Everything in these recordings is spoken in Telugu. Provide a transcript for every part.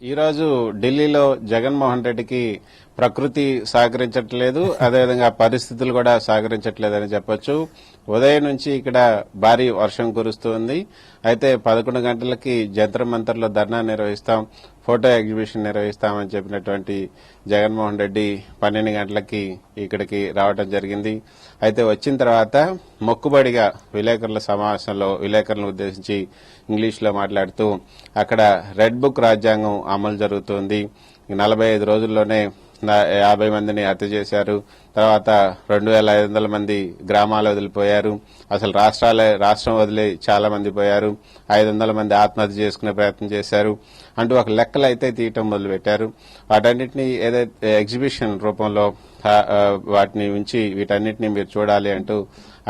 ఈరోజు ఢిల్లీలో జగన్మోహన్ రెడ్డికి ప్రకృతి సహకరించట్లేదు, అదేవిధంగా పరిస్థితులు కూడా సహకరించట్లేదని చెప్పొచ్చు. ఉదయం నుంచి ఇక్కడ భారీ వర్షం కురుస్తుంది. అయితే 11 గంటలకి జంతర్ మంతర్లో ధర్నా నిర్వహిస్తాం, ఫోటో ఎగ్జిబిషన్ నిర్వహిస్తామని చెప్పినటువంటి జగన్మోహన్ రెడ్డి 12 గంటలకి ఇక్కడికి రావడం జరిగింది. అయితే వచ్చిన తర్వాత మొక్కుబడిగా విలేకరుల సమావేశంలో విలేకరులను ఉద్దేశించి ఇంగ్లీష్లో మాట్లాడుతూ అక్కడ రెడ్ బుక్ రాజ్యాంగం అమలు జరుగుతోంది, 45 రోజుల్లోనే 50 మందిని హత్య చేశారు, తర్వాత 2500 మంది గ్రామాలు వదిలిపోయారు, అసలు రాష్ట్రం వదిలి చాలా మంది పోయారు, 500 మంది ఆత్మహత్య చేసుకునే ప్రయత్నం చేశారు అంటూ ఒక లెక్కలు అయితే తీయటం మొదలుపెట్టారు. వాటన్నిటినీ ఏదైతే ఎగ్జిబిషన్ రూపంలో వాటిని ఉంచి వీటన్నిటినీ మీరు చూడాలి అంటూ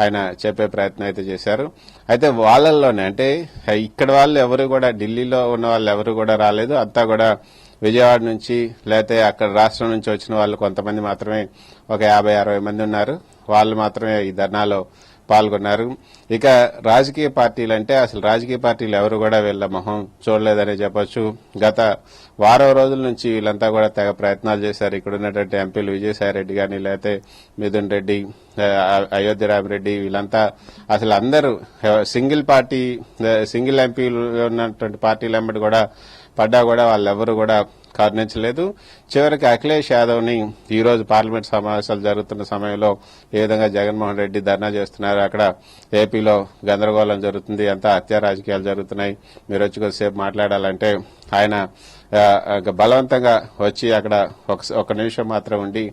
ఆయన చెప్పే ప్రయత్నం అయితే చేశారు. అయితే వాళ్ళల్లోనే అంటే ఇక్కడ వాళ్ళు ఎవరు కూడా, ఢిల్లీలో ఉన్న వాళ్ళు ఎవరు కూడా రాలేదు, అంతా కూడా విజయవాడ నుంచి లేకపోతే అక్కడ రాష్ట్రం నుంచి వచ్చిన వాళ్ళు కొంతమంది మాత్రమే, ఒక 50-60 మంది ఉన్నారు, వాళ్ళు మాత్రమే ఈ ధర్నాలో పాల్గొన్నారు. ఇక రాజకీయ పార్టీలు అంటే అసలు రాజకీయ పార్టీలు ఎవరు కూడా వీళ్ళ మొహం చూడలేదనే చెప్పొచ్చు. గత వారం రోజుల నుంచి వీళ్ళంతా కూడా తెగ ప్రయత్నాలు చేశారు. ఇక్కడ ఉన్నటువంటి ఎంపీలు విజయసాయిరెడ్డి గాని, లేకపోతే మిథున్ రెడ్డి, అయోధ్య రామిరెడ్డి, వీళ్ళంతా అసలు అందరూ సింగిల్ ఎంపీలు ఉన్నటువంటి పార్టీలు వెంబడి కూడా పడ్డా కూడా వాళ్ళెవరూ కూడా కరుణించలేదు. చివరికి అఖిలేష్ యాదవ్ ని ఈ రోజు పార్లమెంట్ సమావేశాలు జరుగుతున్న సమయంలో ఏ విధంగా జగన్మోహన్ రెడ్డి ధర్నా చేస్తున్నారు, అక్కడ ఏపీలో గందరగోళం జరుగుతుంది, అంతా హత్యా రాజకీయాలు జరుగుతున్నాయి, మీరు వచ్చి కొద్దిసేపు మాట్లాడాలంటే ఆయన బలవంతంగా వచ్చి అక్కడ ఒక నిమిషం మాత్రం ఉండి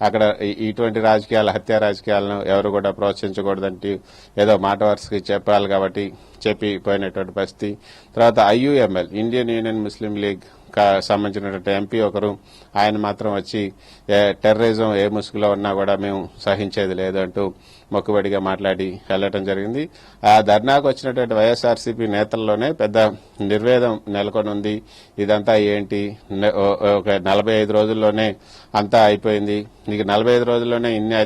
అక్కడ ఇటువంటి రాజకీయాలు, హత్యా రాజకీయాలను ఎవరు కూడా ప్రోత్సహించకూడదంటే ఏదో మాట వరుసకి చెప్పాలి కాబట్టి చెప్పిపోయినటువంటి పరిస్థితి. తర్వాత IUML, ఇండియన్ యూనియన్ ముస్లిం లీగ్ సంబంధించినటువంటి ఎంపీ ఒకరు, ఆయన మాత్రం వచ్చి టెర్రరిజం ఏ ముసుగులో ఉన్నా కూడా మేము సహించేది లేదు అంటూ మొక్కుబడిగా మాట్లాడి వెళ్లడం జరిగింది. ఆ ధర్నాకు వచ్చినటువంటి వైఎస్ఆర్సీపీ నేతల్లోనే పెద్ద నిర్వేదం నెలకొని ఉంది. ఇదంతా ఏంటి, ఒక 45 రోజుల్లోనే అంతా అయిపోయింది, నీకు 45 రోజుల్లోనే ఇన్ని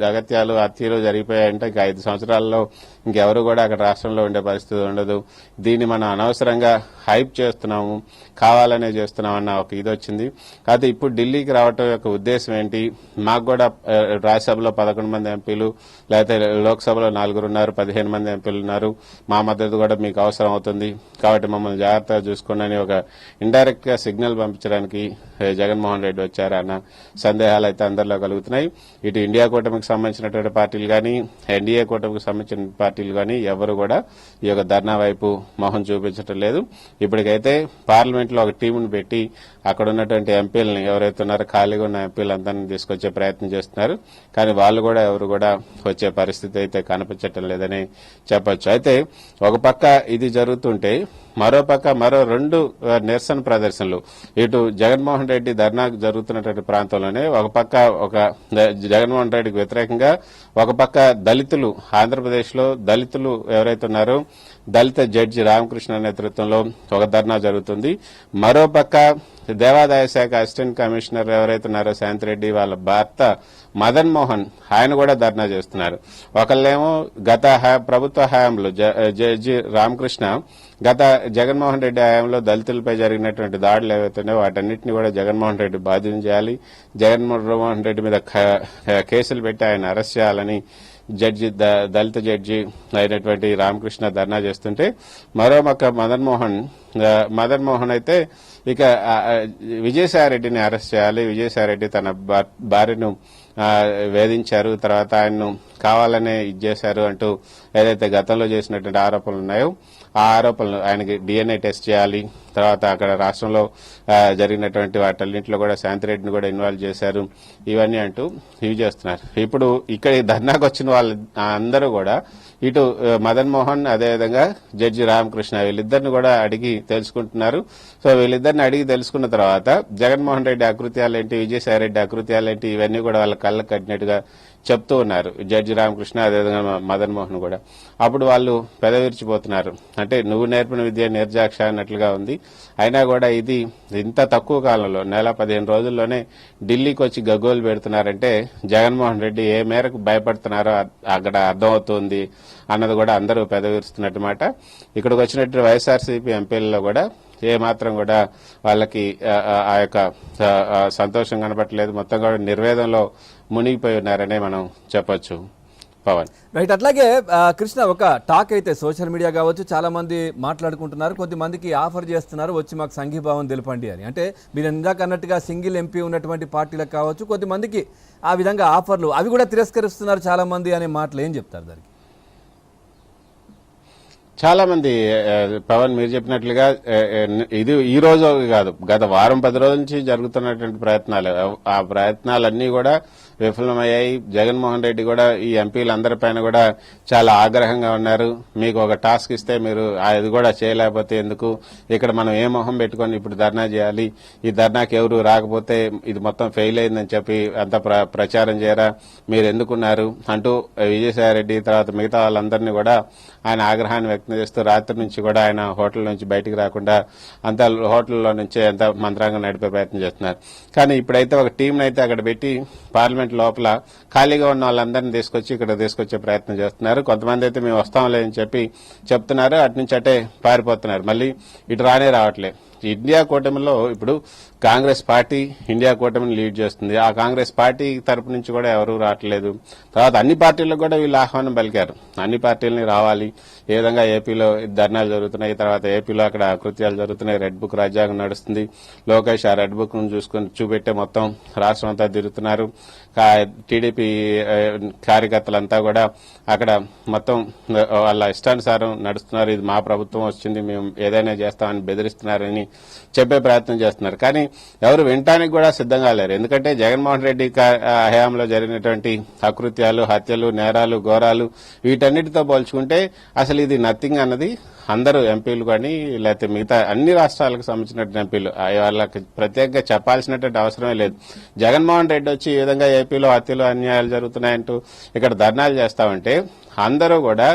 అగత్యాలు హత్యలు జరిగిపోయాయంటే ఇంకా 5 సంవత్సరాల్లో ఇంకెవరు కూడా అక్కడ రాష్ట్రంలో ఉండే పరిస్థితి ఉండదు, దీన్ని మనం అనవసరంగా హైప్ చేస్తున్నాము, కావాలనే చేస్తున్నామన్న ఒక ఇది వచ్చింది. కాదు ఇప్పుడు ఢిల్లీకి రావటం యొక్క ఉద్దేశం ఏంటి, మాకు కూడా రాజ్యసభలో 11 మంది ఎంపీలు, లేకపోతే లోక్సభలో 4 ఉన్నారు, 15 మంది ఎంపీలు ఉన్నారు, మా మద్దతు కూడా మీకు అవసరం అవుతుంది కాబట్టి మమ్మల్ని జాగ్రత్తగా చూసుకోండి అని ఒక ఇండైరెక్ట్ గా సిగ్నల్ పంపించడానికి జగన్మోహన్ రెడ్డి వచ్చారన్న సందేహాలు అయితే అందరిలో కలుగుతున్నాయి. ఇటు ఇండియా కూటమికి సంబంధించినటువంటి పార్టీలు కానీ, ఎన్డీఏ కూటమికి సంబంధించిన పార్టీలు కానీ ఎవరు కూడా ఈ యొక్క ధర్నా వైపు మొహం చూపించడం లేదు. ఇప్పటికైతే పార్లమెంట్ లో ఒక టీమును పెట్టి అక్కడ ఉన్నటువంటి ఎంపీలని, ఎవరైతే ఉన్నారో ఖాళీగా ఉన్న ఎంపీలందరినీ తీసుకొచ్చే ప్రయత్నం చేస్తున్నారు, కానీ వాళ్ళు కూడా ఎవరు కూడా వచ్చే పరిస్థితి అయితే కనిపించటం లేదని చెప్పొచ్చు. అయితే ఒక పక్క ఇది జరుగుతుంటే మరోపక్క మరో 2 నిరసన ప్రదర్శనలు, ఇటు జగన్మోహన్ రెడ్డి ధర్నా జరుగుతున్నటువంటి ప్రాంతంలోనే ఒక పక్క జగన్మోహన్ రెడ్డికి వ్యతిరేకంగా ఒక పక్క దళితులు, ఆంధ్రప్రదేశ్ లో దళితులు ఎవరైతే ఉన్నారో దళిత జడ్జి రామకృష్ణ నేతృత్వంలో ఒక ధర్నా జరుగుతుంది. మరోపక్క దేవాదాయ శాఖ అసిస్టెంట్ కమిషనర్ ఎవరైతే ఉన్నారో శాంతిరెడ్డి, వాళ్ళ భర్త మదన్ మోహన్, ఆయన కూడా ధర్నా చేస్తున్నారు. ఒకళ్ళేమో గత ప్రభుత్వ హయాంలో జడ్జి రామకృష్ణ గత జగన్మోహన్ రెడ్డి హయాంలో దళితులపై జరిగినటువంటి దాడులు ఏవైతున్నాయో వాటన్నిటిని కూడా జగన్మోహన్ రెడ్డి బాధ్యత చేయాలి, జగన్మోహన్ రెడ్డి మీద కేసులు పెట్టి ఆయన అరెస్ట్ చేయాలని దళిత జడ్జి అయినటువంటి రామకృష్ణ ధర్నా చేస్తుంటే, మరోపక్క మదన్ మోహన్ అయితే ఇక విజయసాయిరెడ్డిని అరెస్ట్ చేయాలి, విజయసాయిరెడ్డి తన భార్యను వేధించారు, తర్వాత ఆయన్ను కావాలనే ఇచ్చేశారు అంటూ ఏదైతే గతంలో చేసినటువంటి ఆరోపణలు ఉన్నాయో ఆ ఆరోపణలు ఆయనకి DNA టెస్ట్ చేయాలి, తర్వాత అక్కడ రాష్ట్రంలో జరిగినటువంటి వాటన్నింటిలో కూడా శాంతిరెడ్డిని కూడా ఇన్వాల్వ్ చేశారు, ఇవన్నీ అంటూ ఇవి చేస్తున్నారు. ఇప్పుడు ఇక్కడ ధర్నాకు వచ్చిన వాళ్ళు అందరూ కూడా ఇటు మదన్ మోహన్, అదేవిధంగా జడ్జి రామకృష్ణ, వీళ్ళిద్దరిని కూడా అడిగి తెలుసుకుంటున్నారు. సో వీళ్ళిద్దరిని అడిగి తెలుసుకున్న తర్వాత జగన్మోహన్ రెడ్డి అకృత్యాలేంటి, విజయసాయిరెడ్డి అకృత్యాలేంటి, ఇవన్నీ కూడా వాళ్ళ కళ్ళకు కట్టినట్టుగా చెప్తూ ఉన్నారు జడ్జి రామకృష్ణ, అదేవిధంగా మదన్ మోహన్ కూడా. అప్పుడు వాళ్ళు పెదవిరిచిపోతున్నారు, అంటే నువ్వు నేర్పిన విద్య నిర్జాక్ష అన్నట్లుగా ఉంది. అయినా కూడా ఇది ఇంత తక్కువ కాలంలో నెల 15 రోజుల్లోనే ఢిల్లీకి వచ్చి గగ్గోలు పెడుతున్నారంటే జగన్మోహన్ రెడ్డి ఏ మేరకు భయపడుతున్నారో అక్కడ అర్థమవుతుంది అన్నది కూడా అందరూ పెదవిరుస్తున్నట్టు మాట. ఇక్కడికి వచ్చినట్టు వైఎస్ఆర్సీపీ ఎంపీలలో కూడా ఏ మాత్రం కూడా వాళ్ళకి ఆ యొక్క సంతోషం కనపట్లేదు. మొత్తం కూడా నిర్వేదంలో మునిగిపోయి ఉన్నారనే మనం చెప్పొచ్చు. పవన్ రైట్. అట్లాగే కృష్ణ, ఒక టాక్ అయితే సోషల్ మీడియా కావచ్చు, చాలా మంది మాట్లాడుకుంటున్నారు, కొద్దిమందికి ఆఫర్ చేస్తున్నారు వచ్చి మాకు సంఘీభావం తెలపండి అని. అంటే మీరు ఇందాక అన్నట్టుగా సింగిల్ ఎంపీ ఉన్నటువంటి పార్టీలకు కావచ్చు, కొద్దిమందికి ఆ విధంగా ఆఫర్లు అవి కూడా తిరస్కరిస్తున్నారు చాలా మంది అనే మాటలు ఏం చెప్తారు దానికి? చాలా మంది పవన్ మీరు చెప్పినట్లుగా ఇది ఈ రోజు కాదు, గత వారం 10 రోజుల నుంచి జరుగుతున్నటువంటి ప్రయత్నాలు, ఆ ప్రయత్నాలన్నీ కూడా విఫలమయ్యాయి. జగన్మోహన్ రెడ్డి కూడా ఈ ఎంపీలందరిపైన కూడా చాలా ఆగ్రహంగా ఉన్నారు. మీకు ఒక టాస్క్ ఇస్తే మీరు అది కూడా చేయలేకపోతే ఎందుకు, ఇక్కడ మనం ఏ మొహం పెట్టుకొని ఇప్పుడు ధర్నా చేయాలి, ఈ ధర్నాకి ఎవరు రాకపోతే ఇది మొత్తం ఫెయిల్ అయిందని చెప్పి అంతా ప్రచారం చేయరా, మీరు ఎందుకున్నారు అంటూ విజయసాయిరెడ్డి తర్వాత మిగతా వాళ్ళందరినీ కూడా ఆయన ఆగ్రహాన్ని వ్యక్తం చేస్తూ రాత్రి నుంచి కూడా ఆయన హోటల్ నుంచి బయటికి రాకుండా అంత హోటల్లో నుంచే అంత మంత్రాంగం నడిపే ప్రయత్నం చేస్తున్నారు. కానీ ఇప్పుడైతే ఒక టీంని అయితే అక్కడ పెట్టి పార్లమెంట్ లోపల ఖాళీగా ఉన్న వాళ్ళందరినీ తీసుకొచ్చి ఇక్కడ తీసుకొచ్చే ప్రయత్నం చేస్తున్నారు. కొంతమంది అయితే మేము వస్తాంలే అని చెప్పి చెప్తున్నారు, అటు నుంచి అటే పారిపోతున్నారు, మళ్ళీ ఇటు రావట్లే. ఇండియా కూటమిలో ఇప్పుడు కాంగ్రెస్ పార్టీ ఇండియా కూటమిని లీడ్ చేస్తుంది. ఆ కాంగ్రెస్ పార్టీ తరపు నుంచి కూడా ఎవరూ రావట్లేదు. తర్వాత అన్ని పార్టీలకు కూడా వీళ్ళు ఆహ్వానం పలికారు, అన్ని పార్టీలని రావాలి, ఏ విధంగా ఏపీలో ధర్నాలు జరుగుతున్నాయి, తర్వాత ఏపీలో అక్కడ కృత్యాలు జరుగుతున్నాయి, రెడ్ బుక్ రాజ్యాంగం నడుస్తుంది, లోకేష్ ఆ రెడ్ బుక్ ను చూసుకుని చూపెట్టే మొత్తం రాష్ట్రం అంతా తిరుగుతున్నారు. టీడీపీ కార్యకర్తలంతా కూడా అక్కడ మొత్తం వాళ్ళ ఇష్టానుసారం నడుస్తున్నారు, ఇది మా ప్రభుత్వం వచ్చింది మేము ఏదైనా చేస్తామని బెదిరిస్తున్నారని చెప్పే ప్రయత్నం చేస్తున్నారు. కానీ ఎవరు వినటానికి కూడా సిద్ధంగా లేరు. ఎందుకంటే జగన్మోహన్ రెడ్డి హయాంలో జరిగినటువంటి అకృత్యాలు, హత్యలు, నేరాలు, ఘోరాలు వీటన్నిటితో పోల్చుకుంటే అసలు ఇది నథింగ్ అన్నది అందరూ ఎంపీలు కానీ లేకపోతే మిగతా అన్ని రాష్ట్రాలకు సంబంధించిన ఎంపీలు వాళ్ళకి ప్రత్యేకంగా చెప్పాల్సినటువంటి అవసరమే లేదు. జగన్మోహన్ రెడ్డి వచ్చి ఈ విధంగా ఏపీలో హత్యలు అన్యాయాలు జరుగుతున్నాయంటూ ఇక్కడ ధర్నాలు చేస్తామంటే అందరూ కూడా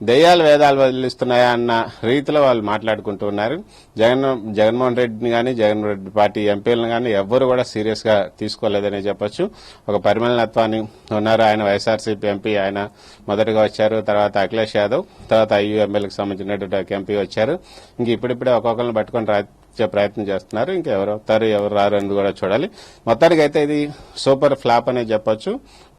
దెయ్యాలు వేదాలు వదిలిస్తున్నాయా అన్న రీతిలో వాళ్ళు మాట్లాడుకుంటూ ఉన్నారు. జగన్మోహన్ రెడ్డిని కానీ జగన్మోహన్ రెడ్డి పార్టీ ఎంపీలను కానీ ఎవ్వరు కూడా సీరియస్ గా తీసుకోలేదనే చెప్పొచ్చు. ఒక పరిమళనత్వాన్ని ఉన్నారు. ఆయన వైఎస్ఆర్సీపీ ఎంపీ, ఆయన మొదటగా వచ్చారు, తర్వాత అఖిలేష్ యాదవ్, తర్వాత ఐయుఎంఎల్కి సంబంధించినటువంటి ఎంపీ వచ్చారు. ఇంక ఇప్పుడిప్పుడే ఒక్కొక్కరిని పట్టుకొని ప్రయత్నం చేస్తున్నారు. ఇంకా ఎవరు వస్తారు ఎవరు రారు అని కూడా చూడాలి. మొత్తానికి అయితే ఇది సూపర్ ఫ్లాప్ అనే చెప్పొచ్చు.